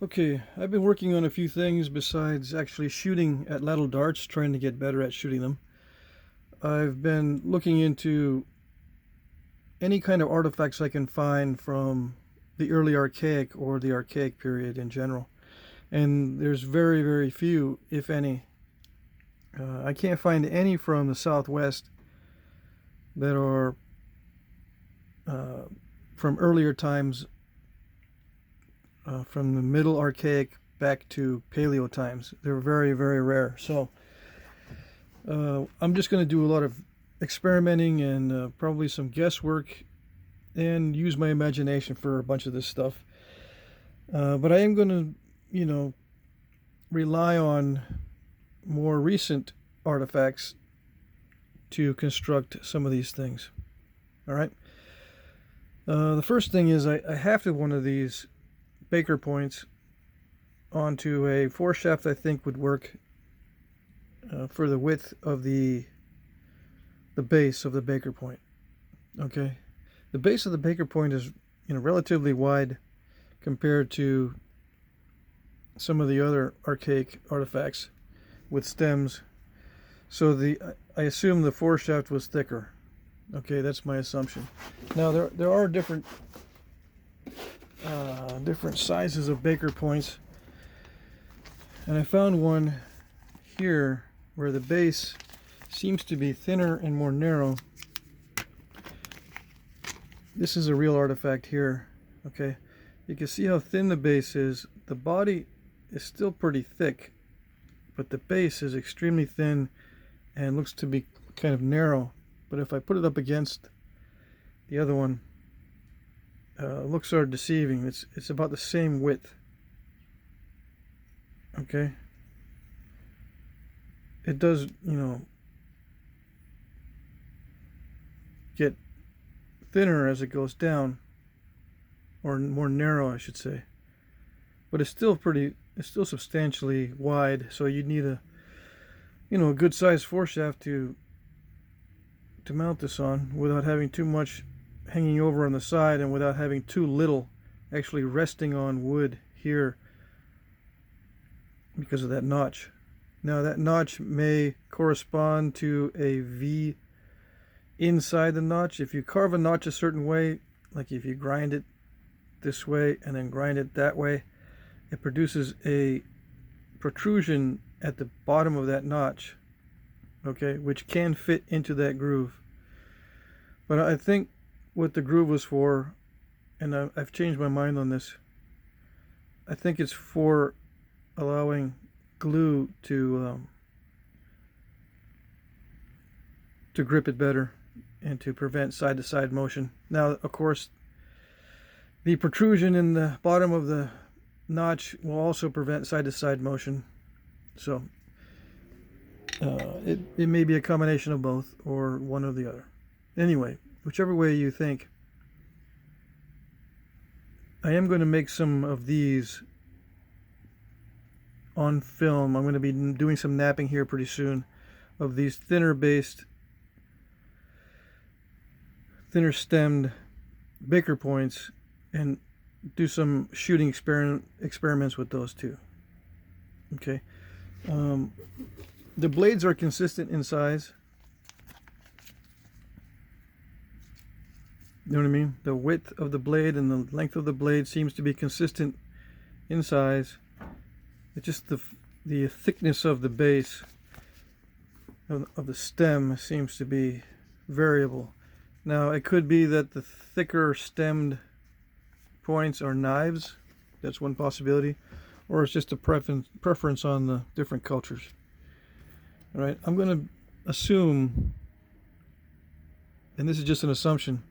Okay, I've been working on a few things besides actually shooting Atlatl darts, trying to get better at shooting them. I've been looking into any kind of artifacts I can find from the early archaic or the archaic period in general. And there's very, very few, if any. I can't find any from the Southwest that are uh, from earlier times, from the middle archaic back to paleo times. They're very, very rare. So I'm just going to do a lot of experimenting and probably some guesswork and use my imagination for a bunch of this stuff. But I am going to, rely on more recent artifacts to construct some of these things. All right. The first thing is I hafted one of these Baker points onto a foreshaft I think would work for the width of the base of the Baker point. Okay, the base of the Baker point is relatively wide compared to some of the other archaic artifacts with stems. So I assume the foreshaft was thicker. Okay, that's my assumption. Now there are different sizes of Baker points, and I found one here where the base seems to be thinner and more narrow. This is a real artifact here. Okay, you can see how thin the base is. The body is still pretty thick, but the base is extremely thin and looks to be kind of narrow. But if I put it up against the other one, looks are deceiving. It's about the same width. Okay, it does get thinner as it goes down, or more narrow I should say, but it's still substantially wide. So you'd need a good sized foreshaft to mount this on without having too much hanging over on the side and without having too little actually resting on wood here because of that notch. Now that notch may correspond to a V inside the notch. If you carve a notch a certain way, like if you grind it this way and then grind it that way, it produces a protrusion at the bottom of that notch, okay, which can fit into that groove. But I think what the groove was for, and I've changed my mind on this, I think it's for allowing glue to grip it better and to prevent side-to-side motion. Now, of course, the protrusion in the bottom of the notch will also prevent side-to-side motion. So it may be a combination of both or one or the other. Anyway, whichever way you think, I am going to make some of these on film. I'm going to be doing some napping here pretty soon of these thinner stemmed Baker points and do some shooting experiments with those too. Okay. The blades are consistent in size. You know what I mean? The width of the blade and the length of the blade seems to be consistent in size. It's just the thickness of the base of the stem seems to be variable. Now it could be that the thicker stemmed points are knives. That's one possibility. Or it's just a preference on the different cultures. All right, I'm going to assume, and this is just an assumption,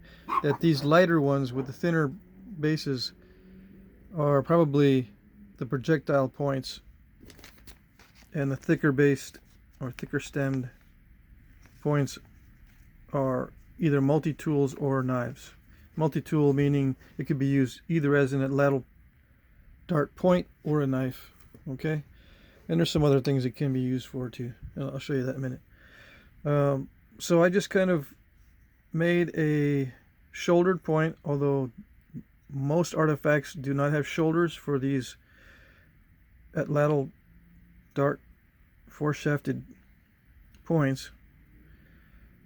that these lighter ones with the thinner bases are probably the projectile points, and the thicker based or thicker stemmed points are either multi-tools or knives. Multi-tool meaning it could be used either as an Atlatl dart point or a knife. Okay, and there's some other things it can be used for too. I'll show you that in a minute. So I just kind of made a shouldered point, although most artifacts do not have shoulders for these Atlatl dart foreshafted points,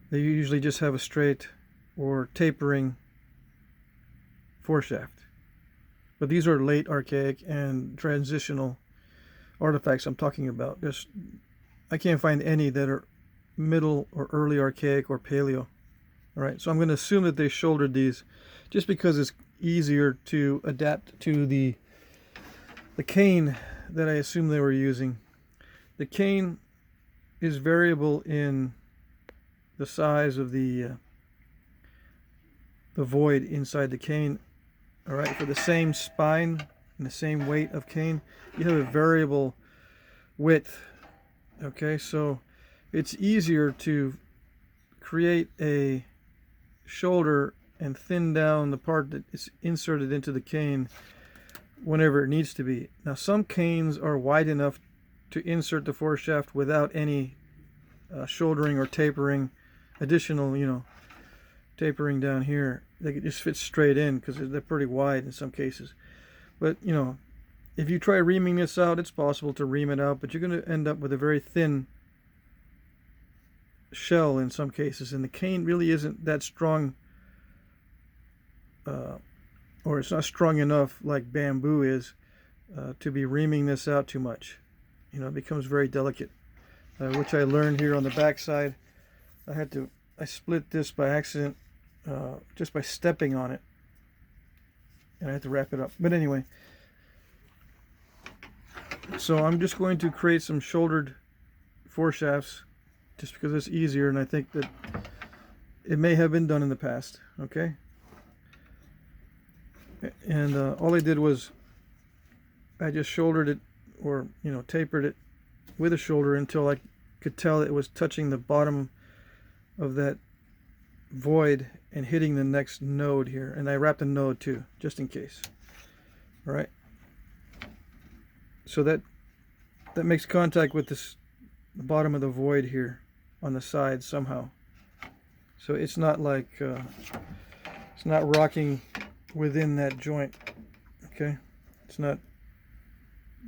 they usually just have a straight or tapering foreshaft. But these are late archaic and transitional artifacts I'm talking about. I can't find any that are middle or early archaic or paleo. All right, so I'm going to assume that they shouldered these just because it's easier to adapt to the cane that I assume they were using. The cane is variable in the size of the void inside the cane. All right, for the same spine and the same weight of cane, you have a variable width. Okay, so it's easier to create a shoulder and thin down the part that is inserted into the cane whenever it needs to be. Now, some canes are wide enough to insert the foreshaft without any shouldering or tapering, additional, tapering down here. They could just fit straight in because they're pretty wide in some cases. But, if you try reaming this out, it's possible to ream it out, but you're going to end up with a very thin shell in some cases, and the cane really isn't that strong, or it's not strong enough like bamboo is to be reaming this out too much. It becomes very delicate, which I learned here on the back side. I split this by accident, just by stepping on it, and I had to wrap it up. But anyway, so I'm just going to create some shouldered foreshafts just because it's easier, and I think that it may have been done in the past. Okay, and all I did was I just shouldered it, or tapered it with a shoulder until I could tell it was touching the bottom of that void and hitting the next node here, and I wrapped a node too, just in case. All right, so that makes contact with the bottom of the void here on the side somehow, so it's not like it's not rocking within that joint. Okay, it's not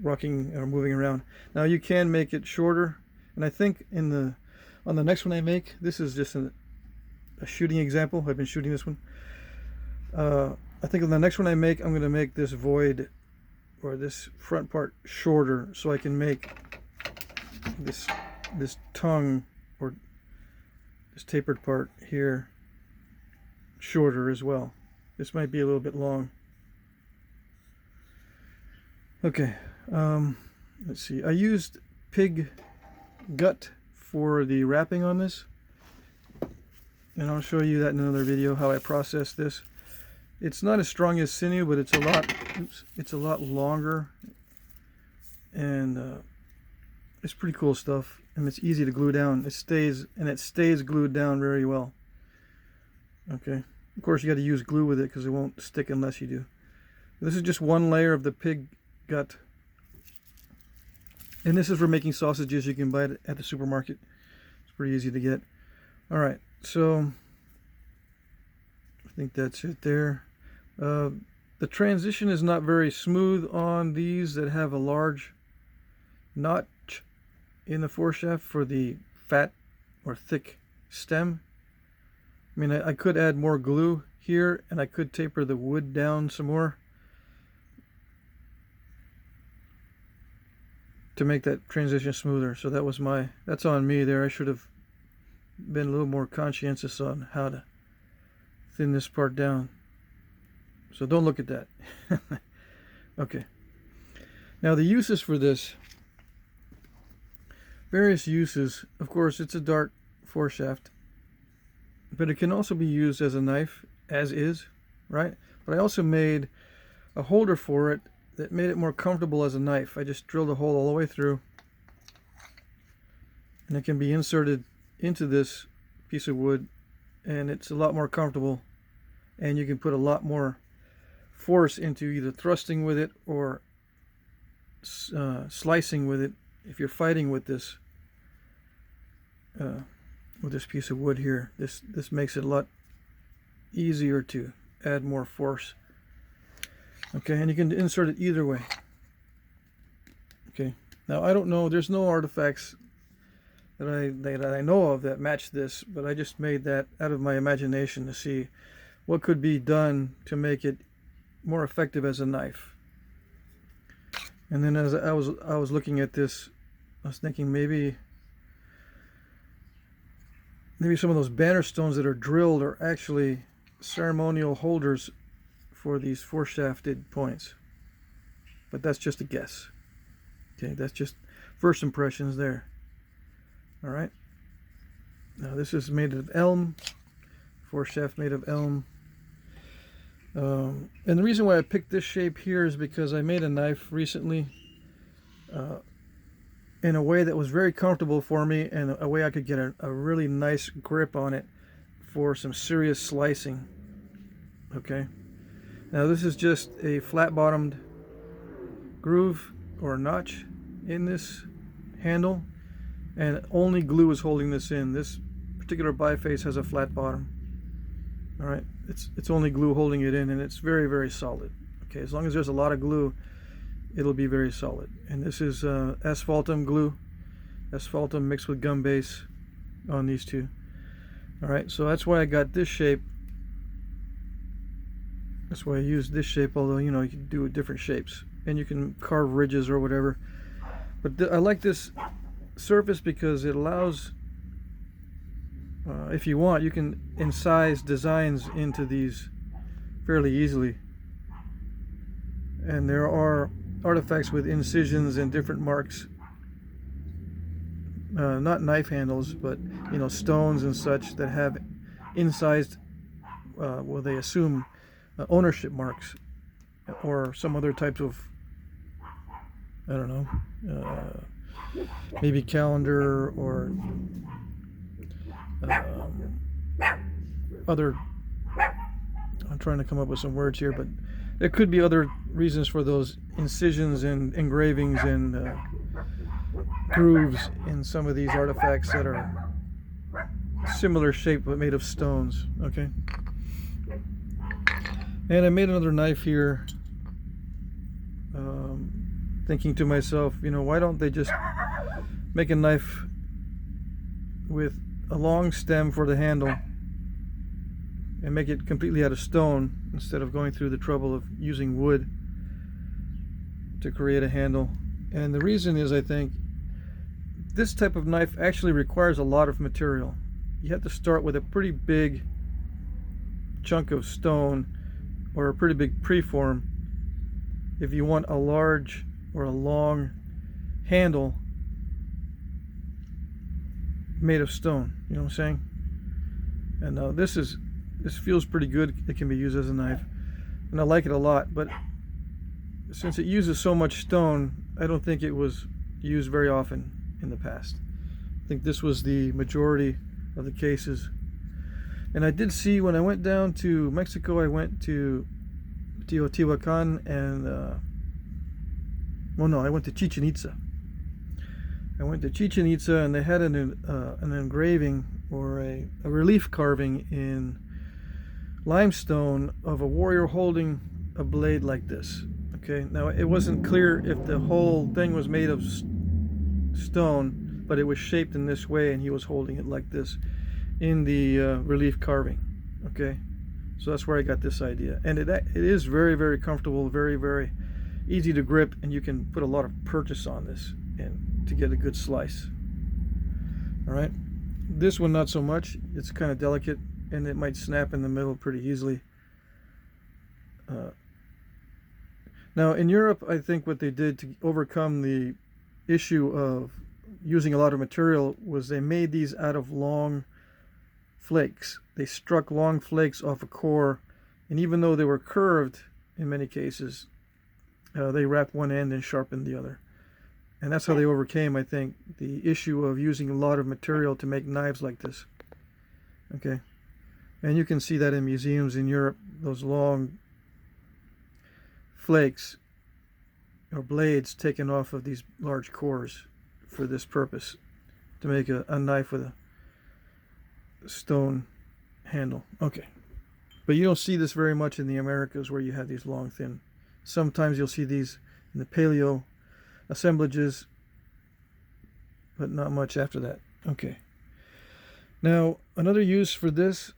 rocking or moving around. Now you can make it shorter, and I think on the next one I make, this is just a shooting example. I've been shooting this one. I think on the next one I make, I'm going to make this void, or this front part, shorter, so I can make this tongue, or this tapered part here, shorter as well. This might be a little bit long. Okay, let's see. I used pig gut for the wrapping on this, and I'll show you that in another video, how I process this. It's not as strong as sinew, but it's a lot longer, and it's pretty cool stuff, and it's easy to glue down. It stays glued down very well. Okay, of course you got to use glue with it because it won't stick unless you do. This is just one layer of the pig gut, and this is for making sausages. You can buy it at the supermarket. It's pretty easy to get. All right, so I think that's it there. The transition is not very smooth on these that have a large notch in the foreshaft for the fat or thick stem. I mean, I could add more glue here, and I could taper the wood down some more to make that transition smoother. So that's on me there. I should have been a little more conscientious on how to thin this part down. So don't look at that. Okay. Now the uses for this, various uses. Of course, it's a dart foreshaft, but it can also be used as a knife, as is, right? But I also made a holder for it that made it more comfortable as a knife. I just drilled a hole all the way through, and it can be inserted into this piece of wood, and it's a lot more comfortable, and you can put a lot more force into either thrusting with it or slicing with it if you're fighting with this piece of wood here. This makes it a lot easier to add more force. Okay, and you can insert it either way. Okay. Now I don't know. There's no artifacts that I know of that match this, but I just made that out of my imagination to see what could be done to make it more effective as a knife. And then as I was looking at this, I was thinking maybe some of those banner stones that are drilled are actually ceremonial holders for these four-shafted points. But that's just a guess. Okay, that's just first impressions there. All right. Now this is made of elm, four-shaft made of elm. And the reason why I picked this shape here is because I made a knife recently in a way that was very comfortable for me, and a way I could get a really nice grip on it for some serious slicing. Okay. Now this is just a flat-bottomed groove or notch in this handle, and only glue is holding this in. This particular biface has a flat bottom. All right, it's only glue holding it in, and it's very, very solid. Okay, as long as there's a lot of glue, it'll be very solid. And this is asphaltum glue, asphaltum mixed with gum base on these two. All right, so that's why I got this shape. That's why I used this shape, although, you know, you can do different shapes and you can carve ridges or whatever. But I like this surface because it allows, if you want, you can incise designs into these fairly easily. And there are artifacts with incisions and different marks, not knife handles, but, you know, stones and such that have incised, well, they assume ownership marks or some other types of, I don't know, maybe calendar or other, I'm trying to come up with some words here, but there could be other reasons for those incisions and engravings and grooves in some of these artifacts that are similar shape but made of stones. Okay. And I made another knife here, thinking to myself, you know, why don't they just make a knife with a long stem for the handle and make it completely out of stone instead of going through the trouble of using wood to create a handle. And the reason is, I think this type of knife actually requires a lot of material. You have to start with a pretty big chunk of stone or a pretty big preform if you want a large or a long handle made of stone. You know what I'm saying? And this feels pretty good. It can be used as a knife, and I like it a lot. But since it uses so much stone, I don't think it was used very often in the past. I think this was the majority of the cases. And I did see, when I went down to Mexico, I went to Teotihuacan and well, no, I went to Chichen Itza. I went to Chichen Itza, and they had an engraving or a relief carving in limestone of a warrior holding a blade like this. Okay, now it wasn't clear if the whole thing was made of stone, but it was shaped in this way, and he was holding it like this in the relief carving. Okay, so that's where I got this idea, and it is very, very comfortable, very, very easy to grip, and you can put a lot of purchase on this and to get a good slice. All right, this one not so much. It's kind of delicate, and it might snap in the middle pretty easily. Now in Europe, I think what they did to overcome the issue of using a lot of material was they made these out of long flakes. They struck long flakes off a core, and even though they were curved in many cases, they wrapped one end and sharpened the other. And that's how they overcame, I think, the issue of using a lot of material to make knives like this. Okay, and you can see that in museums in Europe, those long flakes or blades taken off of these large cores for this purpose, to make a knife with a stone handle. Okay, but you don't see this very much in the Americas, where you have these long, thin. Sometimes you'll see these in the paleo assemblages, but not much after that. Okay. Now, another use for this,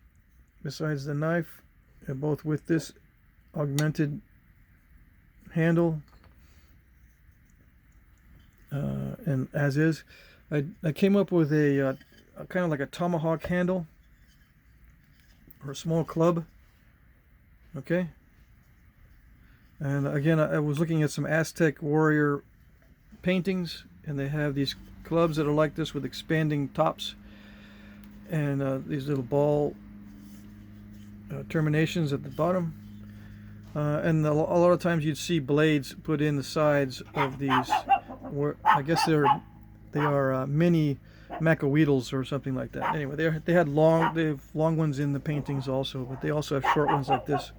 besides the knife, both with this augmented handle and as is, I came up with a kind of like a Tomahawk handle or a small club. Okay. And again, I was looking at some Aztec warrior paintings, and they have these clubs that are like this with expanding tops and these little ball terminations at the bottom. And a lot of times you'd see blades put in the sides of these. I guess they are mini macaweedles or something like that. Anyway, they have long ones in the paintings also, but they also have short ones like this.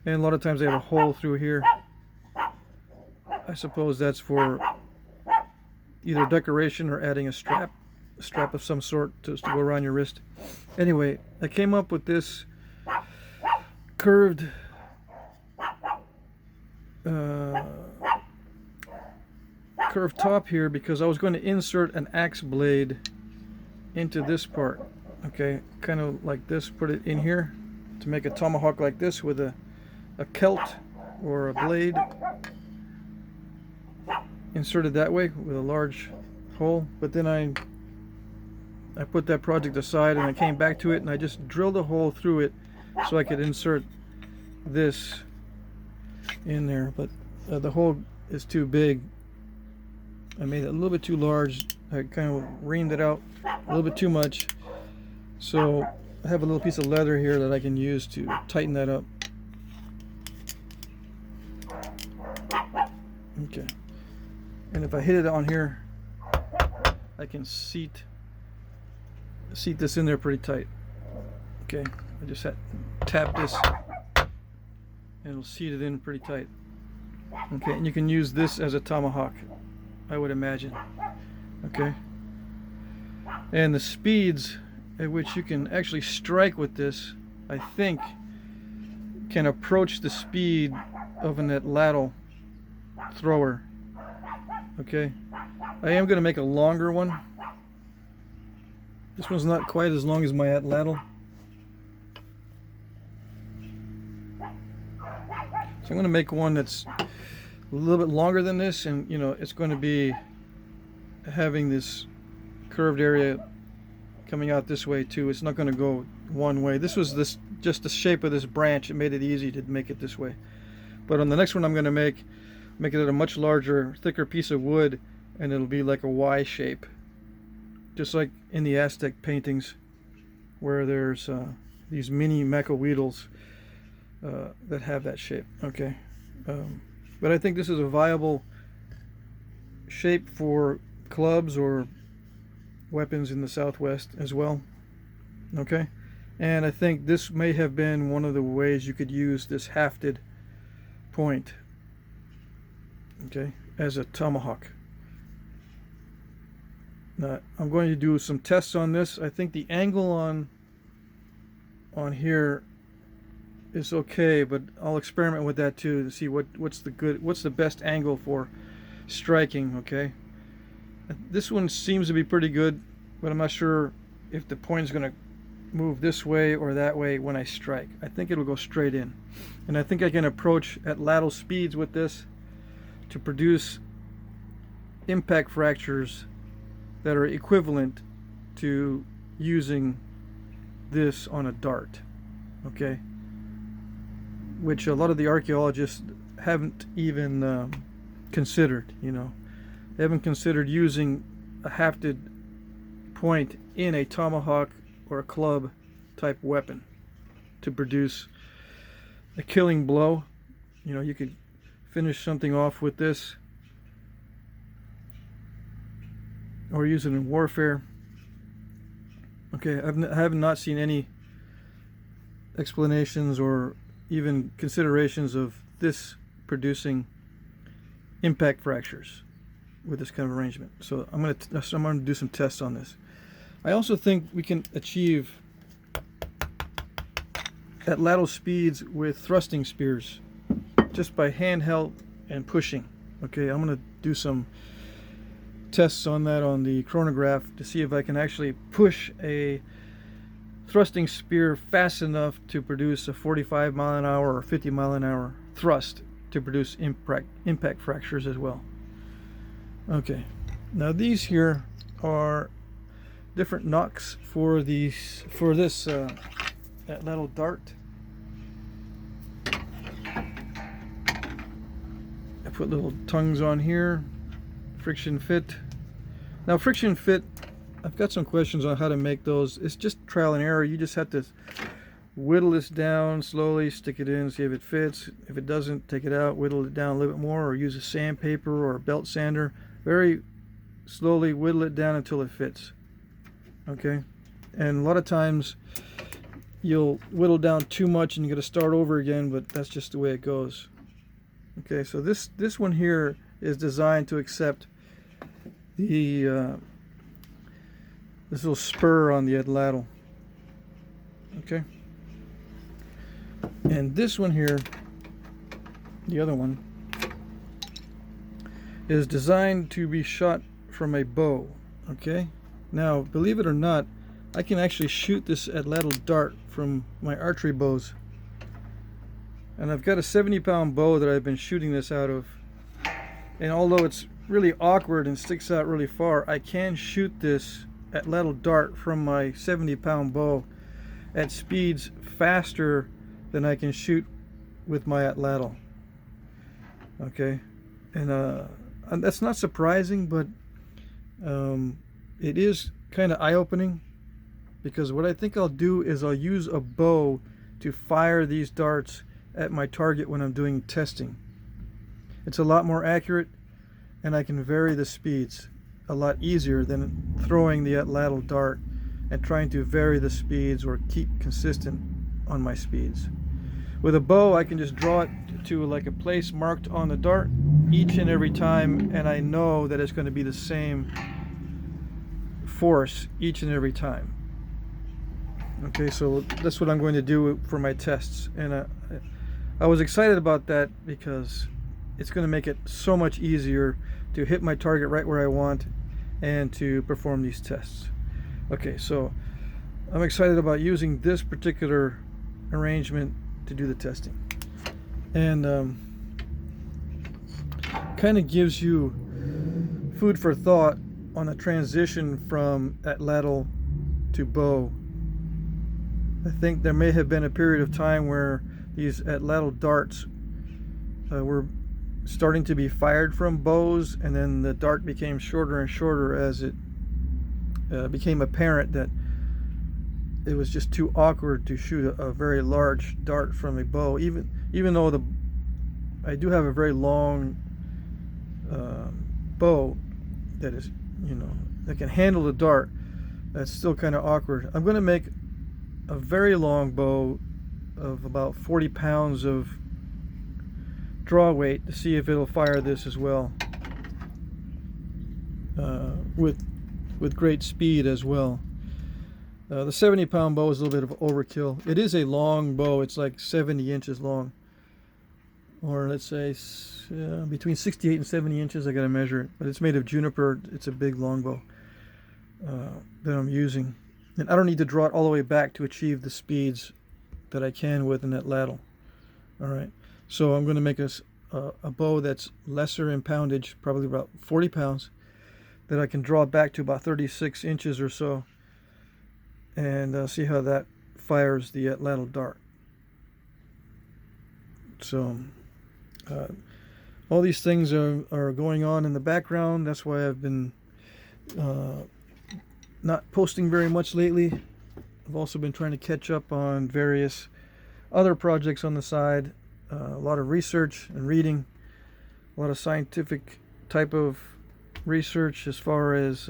And a lot of times they have a hole through here. I suppose that's for either decoration or adding a strap of some sort to go around your wrist. Anyway, I came up with this curved top here because I was going to insert an axe blade into this part. Okay, kind of like this, put it in here to make a tomahawk like this with a celt or a blade inserted that way with a large hole. But then I put that project aside and I came back to it and I just drilled a hole through it so I could insert this in there. But the hole is too big. I made it a little bit too large. I kind of reamed it out a little bit too much. So I have a little piece of leather here that I can use to tighten that up. Okay. And if I hit it on here, I can seat this in there pretty tight. Okay. I just tap this and it'll seat it in pretty tight. Okay, and you can use this as a tomahawk, I would imagine. Okay. And the speeds at which you can actually strike with this, I think, can approach the speed of an Atlatl thrower. Okay. I am going to make a longer one. This one's not quite as long as my Atlatl. So I'm going to make one that's a little bit longer than this, and you know, it's going to be having this curved area coming out this way too. It's not going to go one way. This was just the shape of this branch. It made it easy to make it this way. But on the next one I'm going to make it a much larger, thicker piece of wood, and it'll be like a Y shape, just like in the Aztec paintings where there's these mini macaweedles that have that shape. Okay. But I think this is a viable shape for clubs or weapons in the Southwest as well. Okay. And I think this may have been one of the ways you could use this hafted point, okay, as a tomahawk. Now I'm going to do some tests on this. I think the angle on here is okay, but I'll experiment with that too to see what's the best angle for striking. Okay, this one seems to be pretty good, but I'm not sure if the point is going to move this way or that way when I strike. I think it'll go straight in, and I think I can approach at Atlatl speeds with this to produce impact fractures that are equivalent to using this on a dart. Okay, which a lot of the archaeologists haven't even considered. You know, they haven't considered using a hafted point in a tomahawk or a club type weapon to produce a killing blow. You know, you could finish something off with this or use it in warfare. Okay, I have not seen any explanations or even considerations of this producing impact fractures with this kind of arrangement. So I'm going to do some tests on this. I also think we can achieve Atlatl speeds with thrusting spears just by handheld and pushing. Okay, I'm going to do some tests on that on the chronograph to see if I can actually push a thrusting spear fast enough to produce a 45 mile an hour or 50 mile an hour thrust to produce impact fractures as well. Okay, now these here are different nocks for this Atlatl dart. I put little tongues on here, friction fit. Now friction fit, I've got some questions on how to make those. It's just trial and error. You just have to whittle this down slowly, stick it in, see if it fits. If it doesn't, take it out, whittle it down a little bit more, or use a sandpaper or a belt sander. Very slowly whittle it down until it fits. Okay, and a lot of times you'll whittle down too much and you got to start over again, but that's just the way it goes. Okay, so this one here is designed to accept the this little spur on the Atlatl. Okay, and this one here, the other one, is designed to be shot from a bow. Okay, now believe it or not, I can actually shoot this Atlatl dart from my archery bows, and I've got a 70-pound bow that I've been shooting this out of, and although it's really awkward and sticks out really far, I can shoot this Atlatl dart from my 70-pound bow at speeds faster than I can shoot with my Atlatl. Okay, and that's not surprising, but it is kind of eye-opening, because what I think I'll do is I'll use a bow to fire these darts at my target when I'm doing testing. It's a lot more accurate, and I can vary the speeds a lot easier than throwing the Atlatl dart and trying to vary the speeds or keep consistent on my speeds. With a bow, I can just draw it to like a place marked on the dart each and every time, and I know that it's going to be the same force each and every time. Okay, so that's what I'm going to do for my tests, and I was excited about that because it's going to make it so much easier to hit my target right where I want and to perform these tests. Okay, so I'm excited about using this particular arrangement to do the testing, and kind of gives you food for thought on a transition from Atlatl to bow. I think there may have been a period of time where these Atlatl darts were starting to be fired from bows, and then the dart became shorter and shorter as it became apparent that it was just too awkward to shoot a very large dart from a bow. Even though I do have a very long bow that is, that can handle the dart, that's still kind of awkward. I'm going to make a very long bow of about 40 pounds of draw weight to see if it'll fire this as well, with great speed as well. The 70-pound bow is a little bit of overkill. It is a long bow. It's like 70 inches long, or let's say between 68 and 70 inches. I gotta measure it, but it's made of juniper. It's a big long bow that I'm using, and I don't need to draw it all the way back to achieve the speeds that I can with an Atlatl. All right, so I'm going to make a bow that's lesser in poundage, probably about 40 pounds, that I can draw back to about 36 inches or so, and see how that fires the Atlatl dart. So all these things are going on in the background. That's why I've been not posting very much lately. I've also been trying to catch up on various other projects on the side, a lot of research and reading, a lot of scientific type of research as far as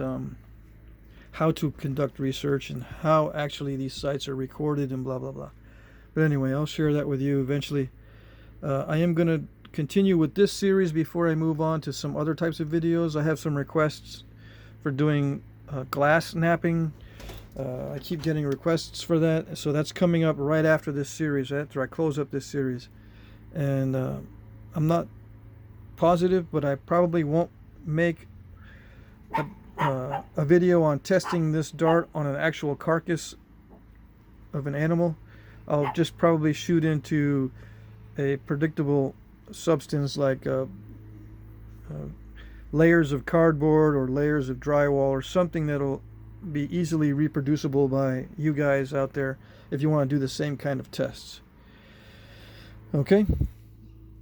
how to conduct research and how actually these sites are recorded and blah blah blah. But anyway, I'll share that with you eventually. I am going to continue with this series before I move on to some other types of videos. I have some requests for doing glass napping. I keep getting requests for that, so that's coming up right after this series, after I close up this series. And I'm not positive, but I probably won't make a video on testing this dart on an actual carcass of an animal. I'll just probably shoot into a predictable substance like layers of cardboard or layers of drywall or something that'll be easily reproducible by you guys out there if you want to do the same kind of tests. Okay,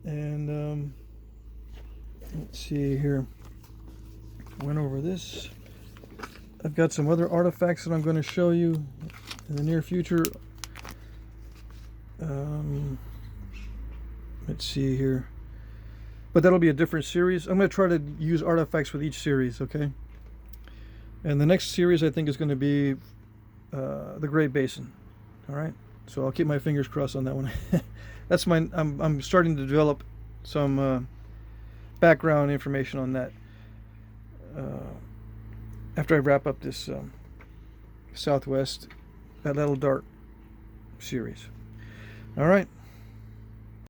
and let's see here. Went over this. I've got some other artifacts that I'm going to show you in the near future. Let's see here. But that'll be a different series. I'm going to try to use artifacts with each series, okay? And the next series I think is going to be the Great Basin. All right? So I'll keep my fingers crossed on that one. That's my I'm starting to develop some background information on that after I wrap up this Southwest Atlatl dart series. All right.